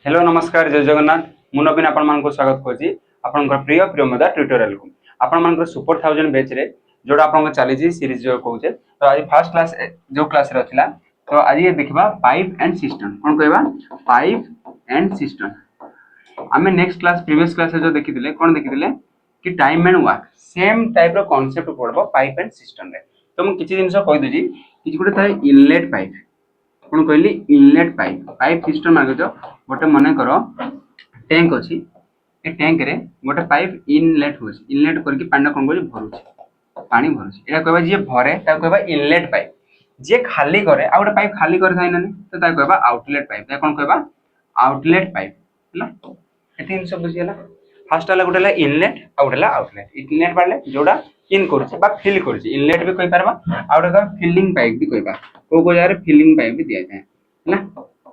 Hello नमस्कार जय जगन्नाथ मु नवीन आपण मानक स्वागत करछि आपण प्रिय प्रिय मदा ट्यूटोरियल को आपण मानक सुपर 1000 बैच रे जोडा आपण चली सीरीज जो कहूचे तो आज फर्स्ट क्लास जो क्लास रे थिला तो आज ये देखबा पाइप एंड सिस्टम कोन कहबा पाइप एंड सिस्टम आमे नेक्स्ट क्लास प्रीवियस क्लास जो देखिथिले कोन देखिथिले कि time and work same type रो कांसेप्ट पड़बो पाइप एंड सिस्टम रे तो मु किछि जिंस कहि दउजी कि गुटे थाय इनलेट पाइप कौन कहली इनलेट पाइप पाइप सिस्टम आगे जो गोटे मन कर टैंक अच्छी ए टैंक रे गोटे पाइप इनलेट हो इनलेट करके पानी कौन कर भरुचे पानी भरुचे एटा कहबा जे भरे ता कहबा इनलेट पाइप जे खाली करे आ गोटे पाइप खाली करे थाइ नानी तो ता कहबा आउटलेट पाइप ता कौन कहबा आउटलेट पाइप हला एती इन सब बुझियला फर्स्ट वाला गोटे इनलेट आ गोटे आउटलेट इनलेट बाले जोडा इन करছে বা ফিল করছে ইনলেট भी কই পারবা আর ওটা ফিলিং পাইপ भी কইবা को जारे फिलिंग पाइप भी दिया जाए है ना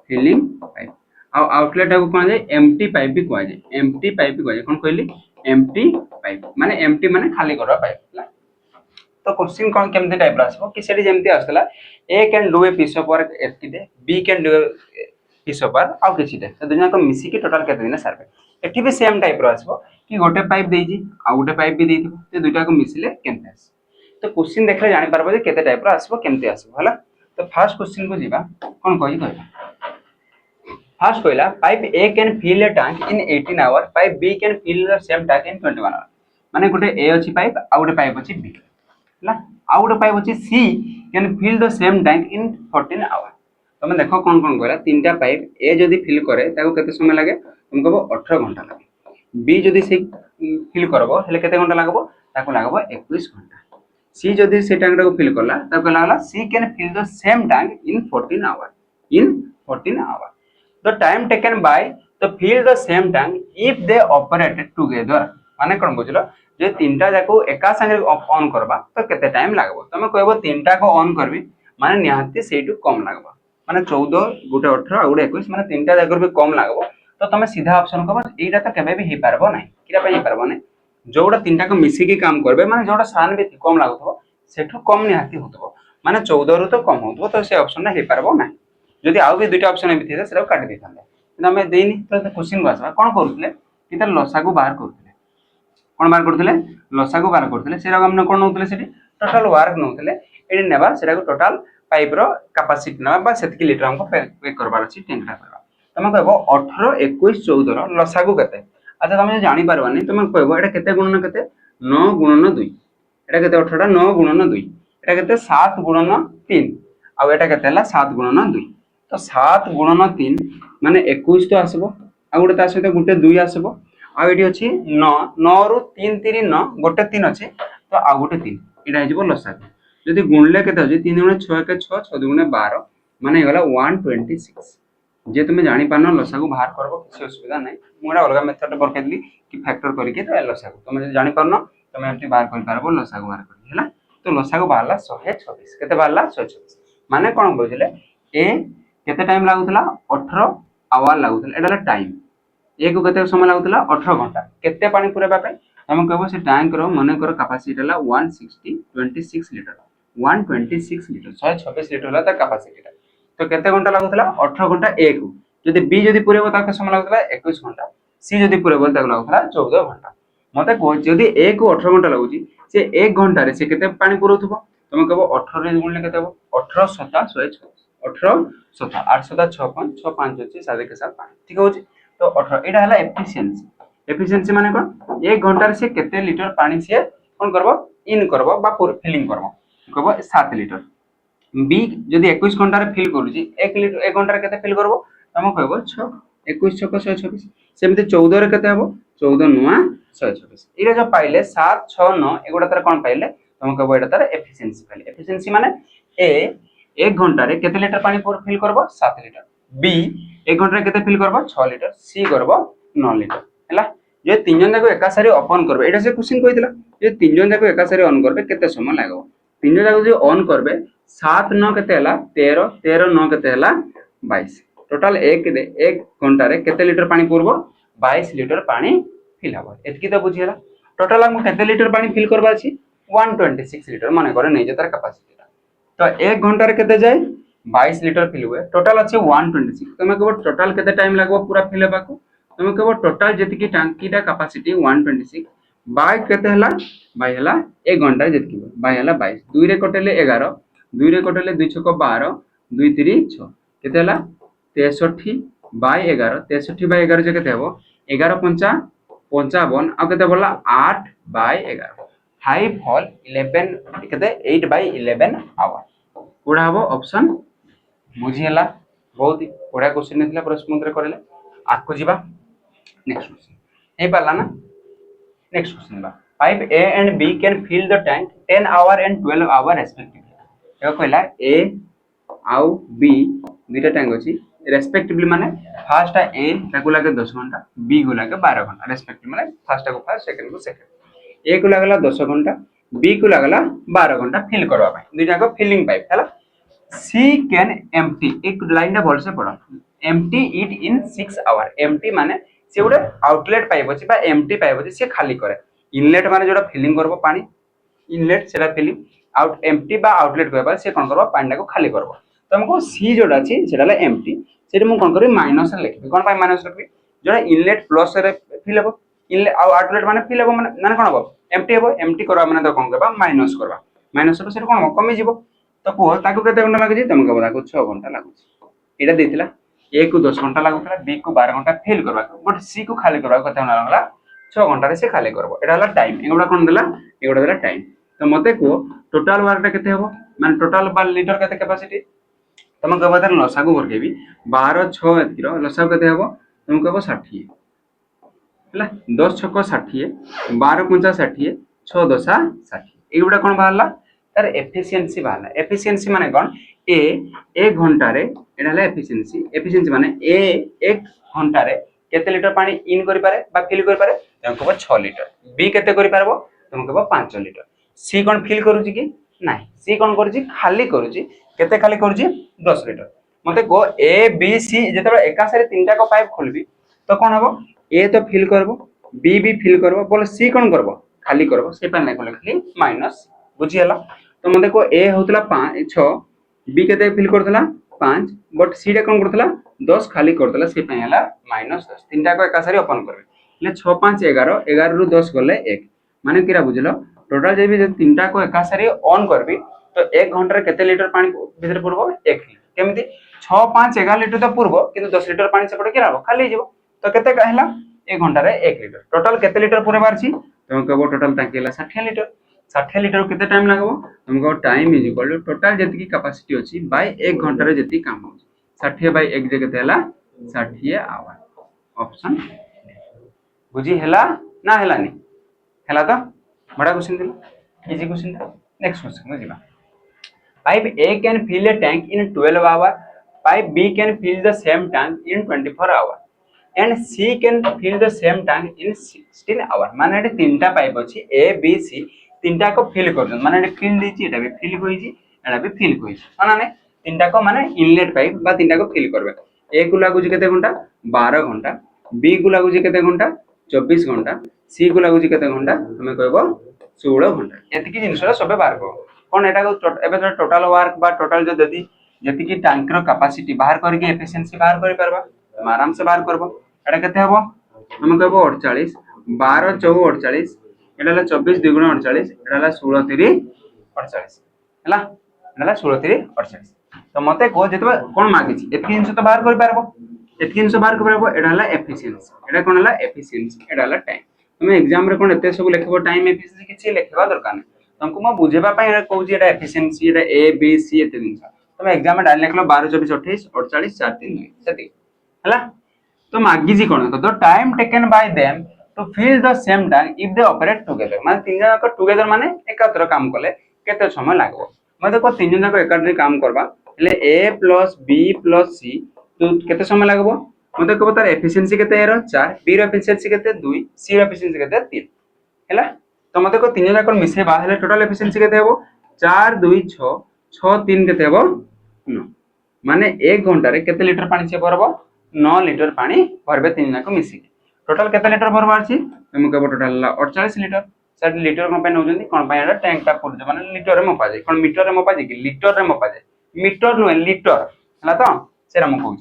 फिलिंग पाइप आ आउटलेट को कोन जाय एम्प्टी पाइप भी कोआ जाय एम्प्टी पाइप भी कोआ जाय कोन कहली एम्प्टी पाइप माने एम्प्टी माने खाली करवा पाइप है तो क्वेश्चन कोन केमते टाइप आसबो कि सेठी जेमती आसला A can do a piece of work एतिदे B can do a piece of work आ किछिटे तो दुनिया को मिसी के टोटल केते दिन सर्वे एठी भी सेम टाइप रो आसबो कि गोटे पाइप देइजी आ गोटे पाइप भी देइथिबो ते दुइटा को मिसिले केमते आस तो क्वेश्चन देखले जानि पारबो जे केते टाइप रो आसबो केमते आसबो हला तो फर्स्ट क्वेश्चन को जीवा कौन कहि कहबा फर्स्ट कहला pipe A can fill a tank in 18 hour pipe B can fill the same tank in 21 hour माने गोटे ए अछि पाइप आ गोटे पाइप अछि बी हला आ गोटे पाइप अछि C can fill the same tank in 14 hour तमे देखो कौन कौन कहला तीनटा पाइप ए जदी फिल करे ताको केते समय लागे तुम कहबो 18 घंटा लागे बी जदी से फिल करबो हेले केते घंटा लागबो ताको लागबो 21 घंटा सी जदी से टैंक को फिल करला तब कहला हला C can fill the same tank in 14 hour the time taken by the fill the same tank if they operated together माने कोन बुझलो जे तीनटा जाको एका संगे ऑन करबा तो केते टाइम लागबो तमे कहबो तीनटा को ऑन करबी माने निहाती सेटू कम लागबो माने 14 गुटे 18 आ गुटे 21 माने तीनटा जाको भी कम लागबो तो तमे सीधा ऑप्शन कहबो एटा तो केबे भी हे पारबो नै किरा पे हे पारबो नै जोड़ा तीनटा को मिसी के काम करबे माने जोड़ा सान भी कम लागथबो सेठू कम निहाती होतबो माने 14 रु तो कम होतबो तो से ऑप्शन ना हे पारबो ना जदी आउ भी दुईटा ऑप्शन एबि थिले सेरा काटि देथांदे किना हमें देनी तो क्वेश्चन को आसबा कोन करूतले कि त लसा को बाहर करथले कोन बाहर करथले लसा को बाहर करथले सेरा हमने कोन नउतले सेठी टोटल वर्क नउतले एडी नेबा सेरा को टोटल पाइप रो कैपेसिटी नेबा बा सेतकी लीटर हमको पे करबार अछि टेंकरा करबा तमे कहबो 18 21 14 रो लसा को कते अच्छा तुम जानी पारबानी तुम कहबो एटा केते गुणन केते 9 गुणन 2 एटा केते 18 टा 9 गुणन 2 एटा केते 7 गुणन 3 आ एटा केते हला 7 गुणन 2 तो 7 गुणन 3 माने 21 तो आसबो आ गुटे ता सहित गुटे 2 आसबो आ एठी अछि 9 9 रु 3 3 9 गुटे 3 अछि तो आ गुटे 3 एटा हे जबो लसा जदी गुणले केते अछि 3 गुणे 6 के 6 6 गुणे 12 माने हेगला 126 जे तुम जानी पानो लसा को बाहर करबो किसी असुविधा नै मोरा अलगा मेथड बरकेदली कि फैक्टर करके तो लसा को तुम जानी पारनो तुम एंटी बाहर कर पारबो लसा को बाहर कर हैला तो लसा को बाहरला 126 केते बाहरला 126 माने कोन बुझले ए केते टाइम लागुतला 18 आवर लागुतला एडाला टाइम ए को केते समय लागुतला 18 घंटा केते पानी पुरेबा पे हम कहबो से टैंक रो मने कर कैपेसिटी ला 126 लीटर 126 लीटर 126 लीटर ला त कैपेसिटी तो केते घंटा लागुतला 18 घंटा ए को जदी बी जदी पुरेबो ताके समय लागुतला 21 घंटा सी जदी पुरेबो ताके लागुतला 14 घंटा मते को जदी ए को 18 घंटा लागुची से 1 घंटा रे से केते पानी पुरोथबो तुम कहबो 18 रे गुणले केते हो 18 7 126 18 7 8 7 6 5 6 5 अछि 7 के साथ पानी ठीक होची तो 18 एटा हला एफिशिएंसी माने कोन 1 घंटा रे से केते लीटर पानी से कोन करबो इन करबो बा फिलिंग करबो कहबो 7 लीटर बी जदी 21 घंटा रे फिल करूची 1 लीटर 1 घंटा रे केते फिल करबो हम कहबो 6 21 6 126 सेमते 14 रे केते हबो 14 नुआ 126 इरा जो पाइले 7 6 9 एगोडा तार कोन पाइले हम कहबो एटा तार एफिशिएंसी पाइले एफिशिएंसी माने ए 1 घंटा रे केते लीटर पानी पर फिल करबो 7 लीटर बी 1 घंटा रे केते फिल करबो 6 लीटर सी करबो 9 लीटर हैला जे तीन जन जाको एका सारी ओपन करबे एटा से क्वेश्चन कहितला जे तीन जन जाको एका सारी ऑन करबे केते समय लागबो तीन जन जाको जे ऑन करबे 7 9 केते हला 13 13 9 केते हला 22 टोटल 1 घंटा रे केते लीटर पानी पुरबो 22 लीटर पानी फिल हबो एतकी तो बुझियला टोटल हम केते लीटर पानी फिल करबा अछि 126 लीटर माने करे नै जे तार कैपेसिटी तो 1 घंटा रे केते जाय 22 लिटर फिल हुए टोटल अच्छे 126 तुम कहो टोटल केते टाइम लागो पूरा फिल हेबा को तुम कहो टोटल जति की टांकी टा कैपेसिटी 126 बाय केते हला बाय हला 1 घंटा जति बाय हला 22 2 रे कटेले 11 2 रे कटेले 2 छक 12 2 3 6 केते हला 63 बाय 11 63 बाय 11 जे केते हेबो 11 पंचा 55 आ केते बोला 8 बाय 11 5 हॉल 11 केते 8 बाय 11 आवर कोडा हबो ऑप्शन बुझीला बहुत ही बढ़िया क्वेश्चन नेथिला प्रश्न मंत्र करले आको जीवा नेक्स्ट क्वेश्चन हे पाला ना नेक्स्ट क्वेश्चन बा pipe A and B can fill the tank 10 hour and 12 hour respectively एगो कहला ए आउ बी दुटा टैंक अछि रेस्पेक्टिवली माने फर्स्ट ए ताको लागे 10 घंटा बी को लागे 12 घंटा रेस्पेक्टिवली माने फर्स्ट को फर्स्ट सेकंड को सेकंड ए को लागला 10 घंटा बी को लागला 12 घंटा फिल करबा पई दुटा को फिलिंग पाइप हला सी कैन एम्प्टी एक लाइन टा बोल से पढ़ो empty it in 6 hour empty माने से गोटे आउटलेट पाइप अछि बा एम्प्टी पाइप अछि से खाली करे इनलेट माने जोटा फिलिंग करबो पानी इनलेट सेटा फिलिंग आउट एम्प्टी बा आउटलेट कहबा से कोन करबो पानी को खाली करबो तुमको सी जोटा अछि सेटा एम्प्टी सेटा मु कोन करी माइनस लिखबी कोन पाई माइनस लिखबी जोटा इनलेट प्लस रे फिल हेबो इनलेट आउटलेट माने फिल हेबो माने कोन हेबो एम्प्टी करबा माने तो कोन करबा माइनस करबा माइनस से कोन कमी जीवो तो को ताको केते घंटा लागै छै तुम कहबो ताको 6 घंटा लागै छै एटा देथिला ए को 10 घंटा लागुतला बी को 12 घंटा फिल करबा बट सी को खाली करबा केते घंटा लागला 6 घंटा रे से खाली करबो एटा हला टाइम एगोडा कोन देला एगोडा देला टाइम तो मते को टोटल वर्क टा केते हेबो माने टोटल बार लीटर केते कैपेसिटी तुम कहबो त लसागु करकेबी 12 6 एतिरो लसागु केते हेबो तुम कहबो 60 हला 10 6 60 12 50 60 6 10 60 एगोडा कोन बाहरला तार एफिशिएंसी बाहरला एफिशिएंसी माने कोन ए 1 घंटा रे एटा हला एफिशिएंसी एफिशिएंसी माने ए 1 घंटा रे केते लिटर पानी इन करि पारे बा फिल करि पारे तुम कहबो 6 लिटर बी केते करि पारबो तुम कहबो 5 लिटर सी कोन फिल करूची कि नाही सी कोन करूची खाली करूची केते खाली करूची 10 लिटर मते को ए बी सी जेते एका सारे तीनटा को पाइप खोलबी तो कोन हबो ए तो फिल करबो बी भी फिल करबो बोले सी कोन करबो खाली करबो से पानी को लिखली माइनस बुझी हला तो मते को ए होतला 5 6 बी केते फिल करथला 5 बट सी रे कोन करथला 10 खाली करथला से पय हला -10 तीनटा को एका सारी ओपन करबे ले 6 5 11 11 रु 10 गले 1 माने किरा बुझलो टोटल जे भी तीनटा को एका सारी ऑन करबी तो 1 घंटा रे केते लीटर पानी भीतर पुरबो 1 लीटर केमिति 6 5 11 लीटर तो पुरबो किंतु 10 लीटर पानी सेपटे किरा हो खाली जीवो तो केते कहला 1 घंटा रे 1 लीटर टोटल केते लीटर पुरेबार छी तुम कहबो टोटल टांकी हला 60 लीटर 60 लीटर केते टाइम लागबो तुम कहबो time is equal to total जति की कैपेसिटी अछि बाय 1 घंटा रे जति काम हो 60 बाय 1 जे केते हला 60 आवर ऑप्शन बुझी हला ना हला नि हला तो बड़ा क्वेश्चन दिला इजी क्वेश्चन था नेक्स्ट क्वेश्चन में जीवा pipe A can fill a tank in 12 hour pipe B can fill the same tank in 24 hour and C can fill the same tank in 16 hour माने एटे तीनटा pipe अछि A B C तीनटा को fill कर दन माने एटे fill देछि एटा भी fill होई छि एटा भी फिल होई छि माने तीनटा को माने इनलेट पाइप बा तीनटा को फिल करबे A को लागु छि केते घंटा 12 घंटा B को लागु छि केते घंटा 24 घंटा C को लागु छि केते घंटा हमें कहबो 16 घंटा एतिकी जिनिसरा सबे बाहर को कोन एटा को एबे टोटल वर्क बा टोटल जो देती जति की टैंक रो कैपेसिटी बाहर करके एफिशिएंसी बाहर करि परबा हम आराम से बाहर करबो एटा केते हबो हम कहबो 48 12 4 48 एटा ला 24 2 गुणा 48 एटा ला 16 3 48 हला एटा ला 16 3 48 तो मते को जेतबे कोन मागी छि एफिशिएंसी तो बाहर करि परबो एफिशिएंसी बाहर करि परबो एटा ला एफिशिएंसी एटा कोन ला एफिशिएंसी एटा ला टाइम तुम एग्जाम रे कोन एते सब लिखबो टाइम एफिशिएंसी किछि लिखबा दरकार नै तुमको म बुझेबा पय कहू जे एटा efficiency Etah A B C एते दिन तुम एग्जाम में डाल लिखलो 12 24 28 48 4 3 2 सेति हला तो मागी जी कोन तो time taken by them to fill the same tank if they operate together माने तीन जन को टुगेदर माने एकात्र काम करले केते समय लागबो म देखो तीन जन को एकात्र काम करबा ले ए प्लस बी प्लस सी तो केते समय लागबो म देखो तार एफिशिएंसी केते एरो 4 बी रो एफिशिएंसी केते 2 सी रो एफिशिएंसी केते 3 हला तो मते को तीन जन को मिसे बा हेले टोटल एफिशिएंसी केते हेबो 4 2 6 6 3 केते हेबो 9 माने 1 घंटा रे केते लीटर पानी से भरबो 9 लीटर पानी भरबे तीन जन को मिसी टोटल केते लीटर भरबार छी हम कहबो टोटल 48 लीटर 60 लीटर कोन पे नउजंदी कोन पे एटा टैंक टा पुर माने लीटर रे मपा जाय कोन मीटर रे मपा जाय कि लीटर रे मपा जाय मीटर नुहे लिटर है तो से कहूँ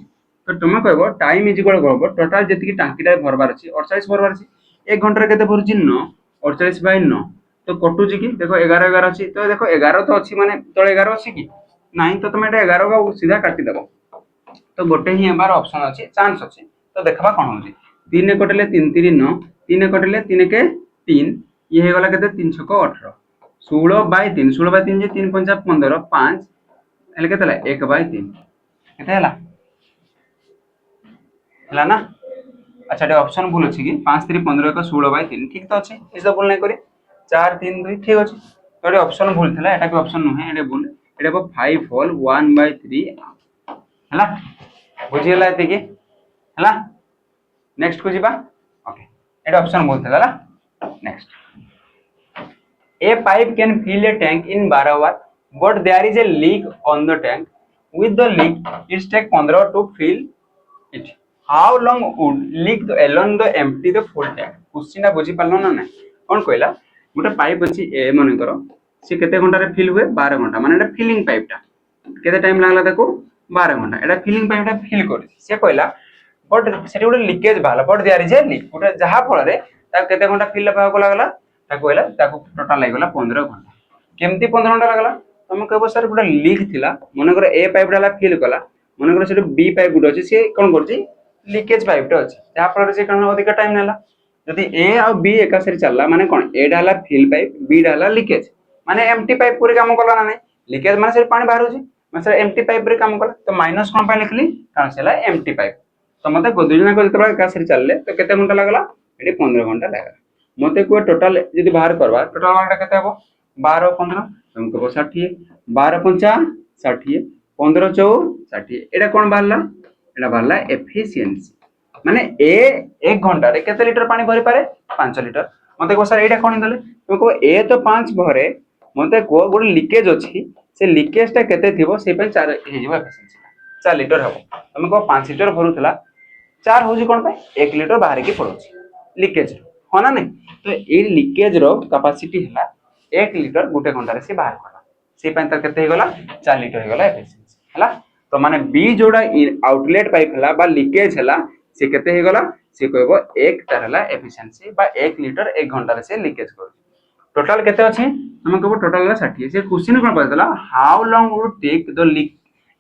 तो तुम कह टाइम इज इक्वल कह टोटाल जी टांकीटा भरबार अच्छी 48 भरबार अच्छी 1 घंटे के भरुची 9 48 बाय 9 तो कटुची कि देख 11 11 अच्छी तो देख 11 तो अच्छी माने तले 11 अच्छी कि ना तो तुम 11 का सीधा काटिदेव तो गोटे ही हेबार ऑप्शन अच्छी चांस अच्छी तो देखा कौन हो 3 कटिले 3 3 9 3 कटिले 3 के 3 ये होगा के 3 6 18 16 बाय 3 16 बाय 3 3 5 15 5 हेले केते 1 बाय 3 केते हला हला ना अच्छा ऑप्शन भूल अच्छी कि 5 3 15 1 16 बाय 3 ठीक तो अच्छे ये सब भूल नहीं करी 4 3 2 ठीक अच्छे तो ये ऑप्शन भूल था एटा भी ऑप्शन नुहे एटा भूल एटा 5 होल 1 बाय 3 हला बुझी हला एते की हला नेक्स्ट को जीवा ओके एटा ऑप्शन भूल था next A pipe can fill a tank in 12 hours, but there is a leak on the tank. With the leak, it takes 15 to fill it. How long would leak alone the empty the full tank? Question बुझी पारलो ना नहीं कौन कहला गोटे pipe अच्छी ए मन कर सी केते घंटा रे फिल हुए 12 घंटा माने एटा फिलिंग पाइपटा केते टाइम लागला ताको 12 घंटा एटा फिलिंग पाइपटा फिल कर से कहला बट सेठी गोटे लीकेज बाहला but there is a leak गोटे जहा फल रे ता केते घंटा फिल पाको लागला टोटाल लगला 15 घंटा केमती 15 घंटा लगला तुम कह सर गोटे लीक थिला मनकर ए पाइपटा फिल कला मनकर से बी पाइप गोटे अच्छे सी कौन कर लीकेज पाइपटा अच्छे जहाँफल से कौन अधिक टाइम नाला जदि ए आ बी एका सारी चलला माने कौन एटा हला फिल पाइप बीटा हला लीकेज माने एम्प्टी पाइप पूरी काम कला ना नहीं लीकेज माने से पानी बाहर होची माने से एम्प्टी पाइप रे काम कला तो माइनस कोन पाई लिखली कारण से हला एम्प्टी पाइप तो मते दुई जन को जतरा एका सारी चलले तो केते घंटा लागला एटी 15 घंटा लागला मते को टोटल यदि बाहर करबा टोटल मार्कटा केते हबो 12 15 तुम कहबो 60 12 5 60 15 4 60 एटा कोन बाहरला एटा बाहरला एफिशिएंसी माने ए 1 घंटा रे केते लीटर पानी भरि पारे 5 लीटर मते को सर एटा कोन देले तुम कहबो ए तो 5 भरे मते को गोटे लीकेज अछि से लीकेज ता केते थिबो से पे 4 हे जिवो एफिशिएंसी 4 लीटर हबो तुम को 5 लीटर भरुतला 4 होजी कोन पे 1 लीटर बाहर की पड़ोची लीकेज हो ना नहीं तो ये लीकेज रो कैपेसिटी हला 1 लीटर गोटे घंटा रे से बाहर करला से पय त केते हे गला 4 लीटर हे गला एफिशिएंसी हला तो माने बी जोड़ा आउटलेट पाइप हला बा लीकेज हला से केते हे गला से कहबो 1 तर हला एफिशिएंसी बा 1 लीटर 1 घंटा रे से लीकेज कर टोटल केते अछि हम कहबो टोटल हला 60 से क्वेश्चन कोन पड़तला how long would take the leak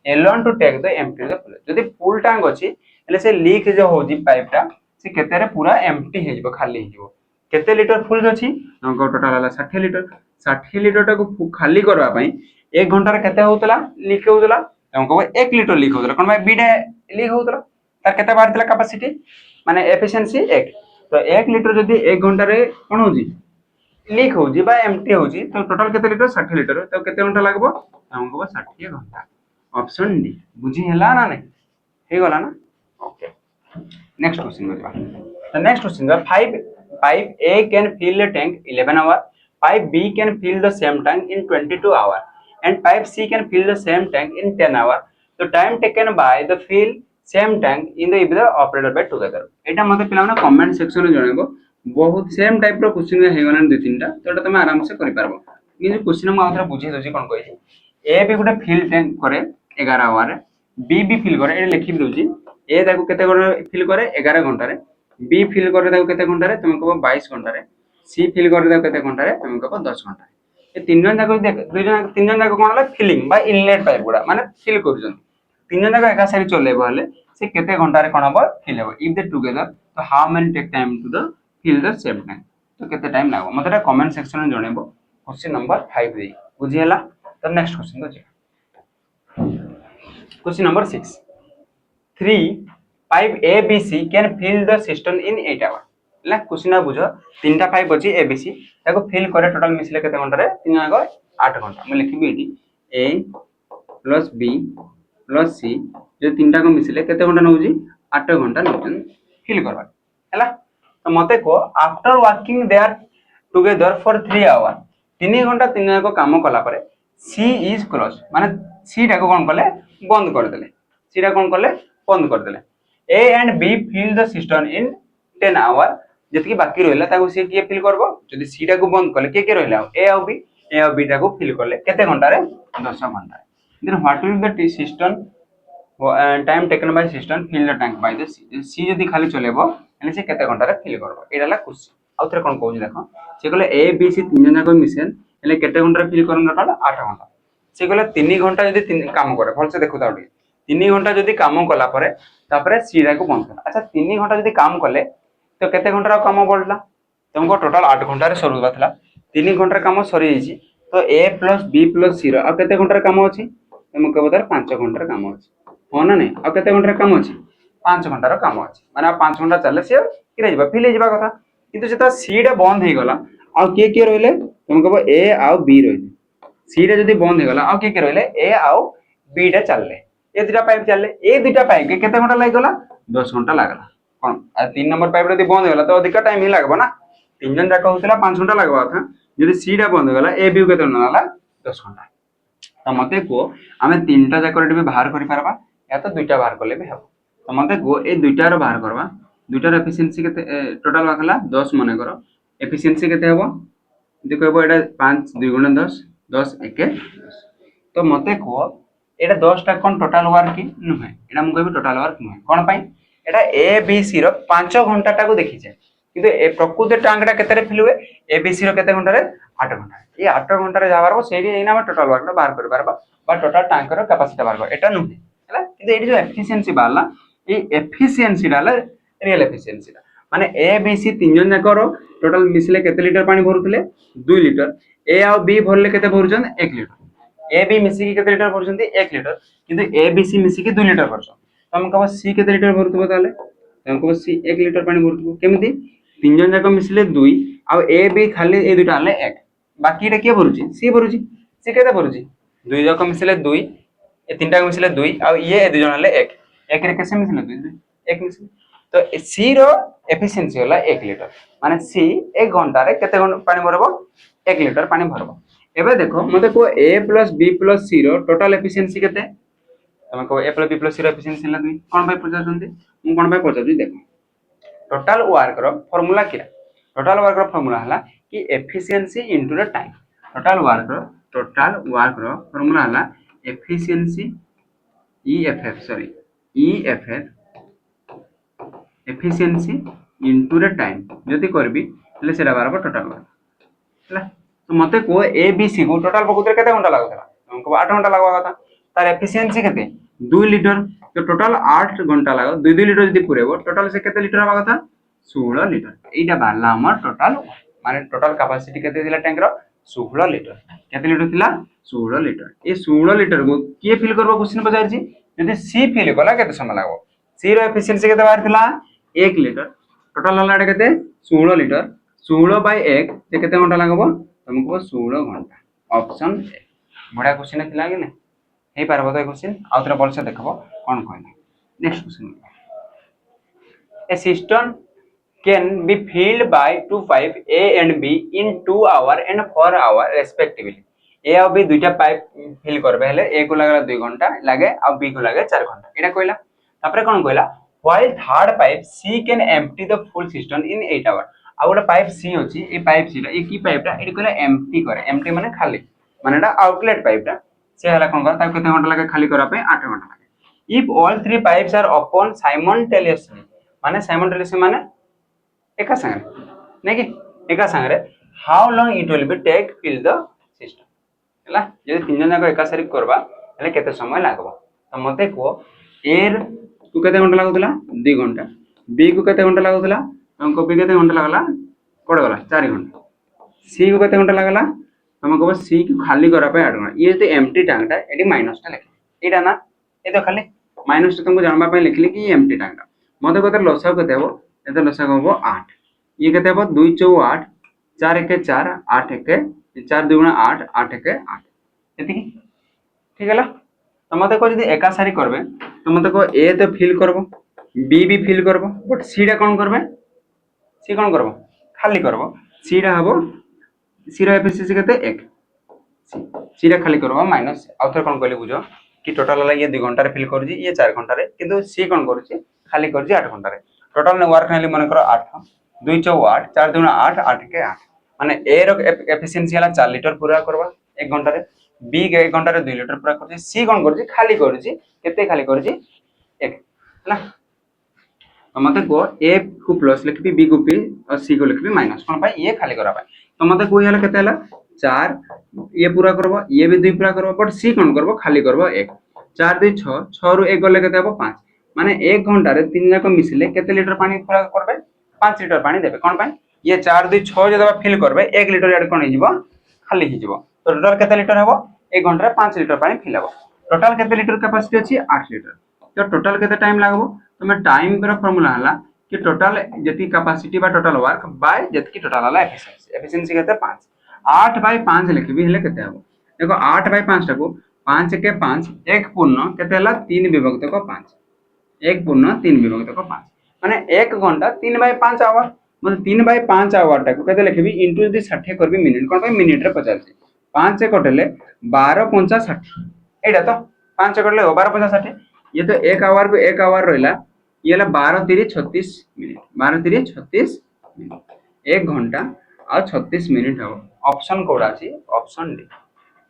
alone to take the empty the full जदी फुल टैंक अछि एले से लीक जो होजी पाइपटा से केते रे पूरा एम्प्टी हे जिवो खाली हे जिवो केते लीटर फुल अछि हमको टोटल हला 60 लीटर 60 लीटर टाको खाली करबा पई 1 घंटा रे केते होतला लीक होतला हमको 1 लीटर लीक होतला कोन भाई बीडे लीक होतला तार केते बारतला कैपेसिटी माने एफिशिएंसी 1 तो 1 लीटर जदी 1 घंटा रे कोन होजी लीक होजी बा एम्प्टी होजी तो टोटल केते लीटर 60 लीटर तो केते घंटा लागबो हमको 60 घंटा ऑप्शन डी बुझी हला ना नहीं हे गला ना ओके नेक्स्ट क्वेश्चन में the next question is pipe A can fill a tank 11 hours, pipe B can fill the same tank in 22 hours, and pipe C can fill the same tank in 10 hours. The time taken by the fill same tank in the either operated by together. एटा मते पिला माने comment section रे जणेबो बहुत same type रो question हे गलन दु तीनटा तो एटा तुम आराम से करि पारबो कि जे क्वेश्चन म आथरा बुझी दोजी कोन कहि ए भी गुटे फिल टैंक करे 11 आवर रे बी भी फिल करे ए लिखि दोजी ए ताको केते फिल करे 11 घंटा रे बी फिल करे ताको केते घंटा रे तुम कहबो 22 घंटा रे सी फिल करे ताको केते घंटा रे तुम कहबो 10 घंटा रे ए तीन जन जाको देख तीन जन जाको कोन हला फिलिंग बा इनलेट पाइप गुडा माने फिल करजन तीन जन जाको एका सारी चलेबो हले से केते घंटा रे कोन हबो फिल हबो इफ दे टुगेदर तो how many take time to the fill the same time तो केते टाइम लागो मते कमेंट सेक्शन में जणेबो क्वेश्चन नंबर 5 दे बुझी हला तो नेक्स्ट क्वेश्चन को जे question number 6 3 pipe ABC can fill the cistern in 8 hours ला क्वेश्चन बुझो तीनटा पाइप अछि ABC ताको फिल करे टोटल मिसले केते घंटा रे तीन जगह 8 घंटा मैं लिखिबी एटी A plus B plus C जे तीनटा को मिसले केते घंटा नउजी 8 घंटा नउजन फिल करबा हैला तो मते को after working there together for 3 hour 3 घंटा तीन जगह काम कला परे C is closed माने C टा को कोन करले बंद कर देले C टा कोन करले बंद कर देले A and B fill the cistern in 10 hours जति बाकी रहला ताको से के फिल करबो जदि सी टा को बंद करले के रहला A और B टा को फिल करले केते घंटा रे 10 घंटा then what will be the system time taken by system fill the tank by the c যদি খালি চলেব তাহলে সে কেতে ঘন্টারে ফিল করব এটা হলা কোশ্চেন আউ থরে কোন কହୁଛି দেখো সে কলে a b c তিন জন যাক মিশন তাহলে কেতে ঘন্টারে ফিল করন টোটাল 8 ঘন্টা সে কলে 3 ঘন্টা যদি কাম করে ভলসে দেখু তাও 3 ঘন্টা যদি কাম কলা পরে তারপরে সি রাকু বন্ধ করা আচ্ছা 3 ঘন্টা যদি কাম কলে তো কেতে ঘন্টার কাম বড়লা तुमको टोटल 8 घंटा रे सरुवा थला 3 घंटा काम सरी जाइछि तो a + b + c रो आ केते घंटा काम अछि तुमको बता 5 घंटा काम अछि हो ना नहीं आ केते घंटा काम अछि 5 घंटा रो काम अछि माने 5 घंटा चले से किरे जिबा फिल जिबा कथा किंतु जेता c रे बंद हे गला आ के रहले तुमको a आ b रहले c रे जदी बंद हे गला आ के रहले a आ b रे चलले ए दुटा पाइप चलले ए दुटा पाइप के केते घंटा लाग गला 10 घंटा लागला कोन आ 3 नंबर पाइप रे बंद हे गला तो अधिक टाइम ही लागबो ना 3 जन जाक होतला 5 घंटा लागबा था यदि सी टा बंद गला ए बी केते नला 10 घंटा त मते को हमें तीनटा जाक रे भी बाहर करि परबा या तो दुईटा बाहर करले भी हबो त मते को ए दुईटा रो बाहर करबा दुईटा रो एफिशिएंसी केते टोटल वाखला 10 माने करो एफिशिएंसी केते हबो जे कहबो एटा 5 2 गुणा 10 10 1 10 तो मते को एटा 10 टा कोन टोटल वर्क की नहे एटा हम कहबो टोटल वर्क नहे कोन पई एटा ए बी सी रो 5 घंटा टा को देखि छै কিন্তু এ প্রকৃত টাঙ্গটা কেতেরে ফিল হুয়ে এবিসি র কেতে ঘন্টারে 8 ঘন্টা এই 8 ঘন্টারে যা পারবো সেইটি এইনা আমরা টোটাল ওয়ার্কটা বাহার করি পারবা বা টোটাল ট্যাঙ্কর ক্যাপাসিটি বাহার করা এটা নুহে হলা কিন্তু এটি যে এফিসিয়েন্সি বাহারলা এই এফিসিয়েন্সিটা হলা রিয়েল এফিসিয়েন্সিটা মানে এ বি সি তিন জন যাকর টোটাল মিশলে কেতে লিটার পানি ভরুতলে 2 লিটার এ আর বি ভরলে কেতে ভরুছন 1 লিটার এ বি মিশিকি কেতে লিটার ভরুছন্তি 1 লিটার কিন্তু এ বি সি মিশিকি 2 লিটার ভরছন তুমি কব সি কেতে লিটার ভরতুব তাহলে তুমি কব সি 1 লিটার পানি ভরতুব কেমিতি तीन जन जाक मिसले 2 आ ए बी खाली ए दुटा हले 1 बाकी रे के भरुची सी भरुची सी केते भरुची 2 जाक मिसले 2 ए तीनटा मिसले 2 आ ये ए दु जन हले 1 1 रे कैसे मिसले 2 1 मिसले तो सी रो एफिशिएंसी होला 1 लिटर माने सी 1 घंटा रे केते पानी भरबो 1 लिटर पानी भरबो एबे देखो मते को a + b + c रो टोटल एफिशिएंसी केते तमे को a + b + c रो एफिशिएंसी ला 2 कोन भाई पचासंती मु कोन भाई पचासंती देखो टोटल वर्क रो फार्मूला क्या टोटल वर्क रो फार्मूला हला कि efficiency into the time total work रो फार्मूला हला efficiency EFF sorry EFF efficiency into the time जति करबी ले सेरा बारबो टोटल वर्क हला तो मते को ए बी सी को टोटल बकुतरे केते घंटा लागतला हमको 8 घंटा लागवा कथा तार एफिशिएंसी केते 2 लिटर तो टोटल 8 घंटा लागो 2 लिटर जदी पुरेबो टोटल से केते लिटर हवा कथा 16 लिटर एटा बारला हमर टोटल माने टोटल कैपेसिटी केते दिला टैंक रो 16 लिटर केते लिटर थिला 16 लिटर ए 16 लिटर को के फिल करबो क्वेश्चन पचार छी जदी सी फिल कला केते समय लागो सी रो एफिशिएंसी केते बाहर थिला 1 लिटर टोटल हला केते 16 लिटर 16 बाय 1 से केते घंटा लागबो तुमको 16 घंटा ऑप्शन ए बडा क्वेश्चन थिला कि नै हे पारबो तो क्वेश्चन आउतरा बोलसे देखबो कोन कहना next question a system can be filled by two pipe A and B in 2 hour and 4 hour respectively A और B दुईटा पाइप फिल करबे हले A को लागला 2 घंटा लागे और B को लागे 4 घंटा एटा कहला तापरे कोन कहला while third pipe C can empty the full system in 8 hour आ गोटा पाइप C होची ए पाइप C रा ए की पाइपटा एटा कहला एम्प्टी करे एम्प्टी माने खाली माने एटा आउटलेट पाइपटा से हला कोन कर ता केते घंटा लागे खाली करा पे 8 घंटा लागे if all three pipes are open simultaneously माने simultaneously माने एका संगे नै कि एका संगे how long it will be take fill the system हला यदि तीन जन जाको एका सारी करबा हले केते समय लागबो त मते को ए को केते घंटा लागुतला 2 घंटा B को केते घंटा लागुतला हमको B केते घंटा लागला कोड गला 4 घंटा C को केते घंटा लागला हमको C को खाली करा पे 8 घंटा ये तो एम्प्टी टैंकटा एडी माइनस टा लेखे एटा ना ए तो खाली माइनस तुमको जानबा पे लिखली कि एम्प्टी टैंक मते कते लसा कते हबो एते लसा हबो 8 ये कते हबो 2 4 8 4 1 4 8 1 4 2 8 8 1 8 एति ठीक हैला तो मते को जदी एका सारी करबे तो मते को ए तो फिल करबो बी भी फिल करबो बट सी डा कोन करबे सी कोन करबो खाली करबो सी डा हबो सी रा एफिशिएंसी कते 1 सी डा खाली करबो माइनस आउथर कोन कहली बुझो कि टोटल वाला ये 2 घंटा रे फिल करूची ये 4 घंटा रे किंतु सी कोन करूची खाली करूची 8 घंटा रे टोटल ने वर्क खाली मन करो 8 2 4 8 4 2 8 8 के 8 माने ए रो एफिशिएंसी हला 4 लिटर पूरा करबा 1 घंटा रे बी 1 घंटा 2 लिटर पूरा कर सी कौन कर खाली करते खाली कर 1 है मत को ए को प्लस लिखी बी को पी और सी को लिखी माइनस कौन पाई ये खाली करा तो मत कही केते 4 ये पूरा करबो ये भी 2 पूरा करबो बट सी कौन करबो खाली करबो 1 4 2 6 6 रु 1 गले केते हबो 5 माने 1 घंटा रे तीन जाक मिसले केते लीटर पानी पूरा करबे 5 लीटर पानी देबे कोन पाई ये 4 2 6 जब फिल करबे 1 लीटर याड कोन हिजबो खाली हिजबो तो टोटल केते लीटर हबो 1 घंटा रे 5 लीटर पानी फिल हबो टोटल केते लीटर कैपेसिटी अछि 8 लीटर तो टोटल केते टाइम लागबो तो मैं टाइम रो फार्मूला हला कि टोटल जति कैपेसिटी बा टोटल वर्क बाय जति टोटल हला एफिशिएंसी एफिशिएंसी केते 5 8 बाय 5 लिखबी हेले केते हबो देखो 8 बाय 5 टाको 5 के 5 1 पूर्ण केते हला 3 विभक्त को 5 1 पूर्ण 3 विभक्त को 5 माने 1 घंटा 3 बाय 5 आवर मतलब 3 बाय 5 आवर टाको केते लिखबी इनटू यदि 60 करबी मिनिट कोन बाय मिनिट रे 50 5 कटले 12 5 60 एटा तो 5 कटले 12 5 60 ये तो 1 आवर को 1 आवर रहला ये हला 12 3 36 मिनिट 12 3 36 मिनिट 1 घंटा आ 36 मिनिट हो ऑप्शन कोडा अछि ऑप्शन डी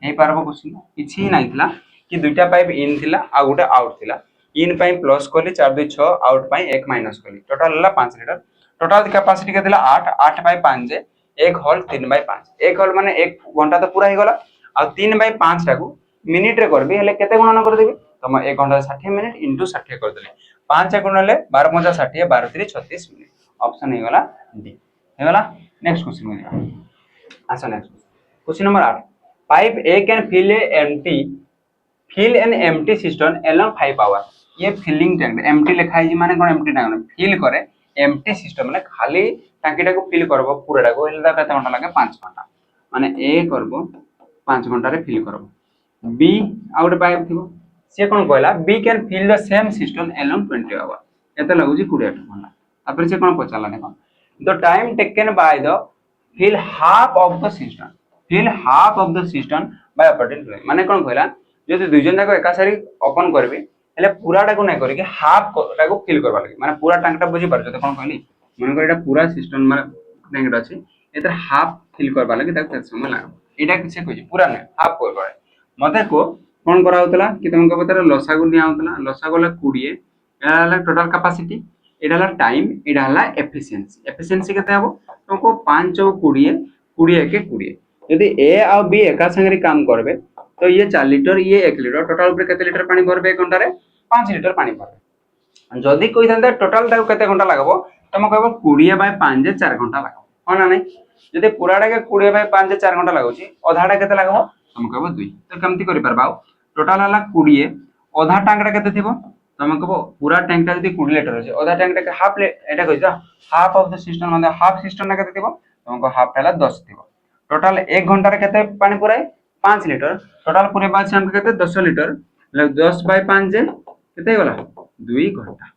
हे पारबो क्वेश्चन किछि नै थिला कि दुईटा पाइप इन थिला आ गोटे आउट थिला इन पाइ प्लस करली 4 2 6 आउट पाइ 1 माइनस करली टोटल हला 5 लीटर टोटल कैपेसिटी के थिला 8 8 बाय 5 जे 1 होल 3 बाय 5 1 होल माने 1 घंटा तो पूरा हे गला आ 3 बाय 5 टाकू मिनिट रे करबी हेले केते गणना कर देबी तो मैं 1 घंटा 60 मिनिट इनटू 60 कर देले 5 गुणले 12 5 60 12 3 36 मिनिट ऑप्शन हे गला डी हे गला नेक्स्ट क्वेश्चन में answer next question number 8 pipe A can fill an empty cistern along 5 hour ये फिलिंग टैंक एम्प्टी लिखा है माने कोन एम्प्टी टैंक फिल करे एम्प्टी सिस्टम माने खाली टांकीटा को फिल करबो पूराटा को हेला कते घंटा लागे 5 घंटा माने ए करबो 5 घंटा रे फिल करबो बी आउट पाइप थिबो से कोन कहला B can fill the same cistern along 20 hour एते लागु जी 20 घंटा तापर से कोन पचाला देखो the time taken by the fill half of the cistern by operating flow माने कोन कहला जदि दुई जन जाको एका सारी ओपन करबे हेले पूराटा को नै करी कि हाफ टा को फिल करबा लागि माने पूरा टैंकटा बुझी पारछ त कोन कहली मन कर एटा पूरा सिस्टम माने टैंक अछि एतर हाफ फिल करबा लागि तक समय लागो एटा किसे कहै पूरा नै हाफ करबा मते को कोन करा होतला कि तुम को बतर लसागु निया होतला लसागु ला 20 एला ला टोटल कैपेसिटी एटा ला टाइम एटा ला एफिशिएंसी एफिशिएंसी केते हबो तुमको 5 20 20 के 20 यदि ए और बी एका संगे काम करबे तो ये 4 लीटर ये 1 लीटर टोटल ऊपर केते लीटर पानी भरबे 1 घंटा रे 5 लीटर पानी भरबे जदी कोइ थांदा टोटल ता केते घंटा लागबो तम कहबो 20 बाय 5 जे 4 घंटा लागबो होना नै जदी पुराडा के 20 बाय 5 जे 4 घंटा लागोची ओधाडा केते लागबो तम कहबो 2 तो केमति करि परबाओ टोटल हला 20 ओधा टैंकटा केते थिबो तम कहबो पूरा टैंकटा जदी 20 लीटर होचे ओधा टैंकटा के half Etah कहिजा half of the system मतलब हाफ सिस्टम ना केते थिबो तम को हाफ हला 10 थिबो टोटल 1 घंटा रे केते पानी पुराय 5 लीटर टोटल पूरे बाद से हम कहते 10 लीटर मतलब 10 बाय 5 जे केते गला 2 घंटा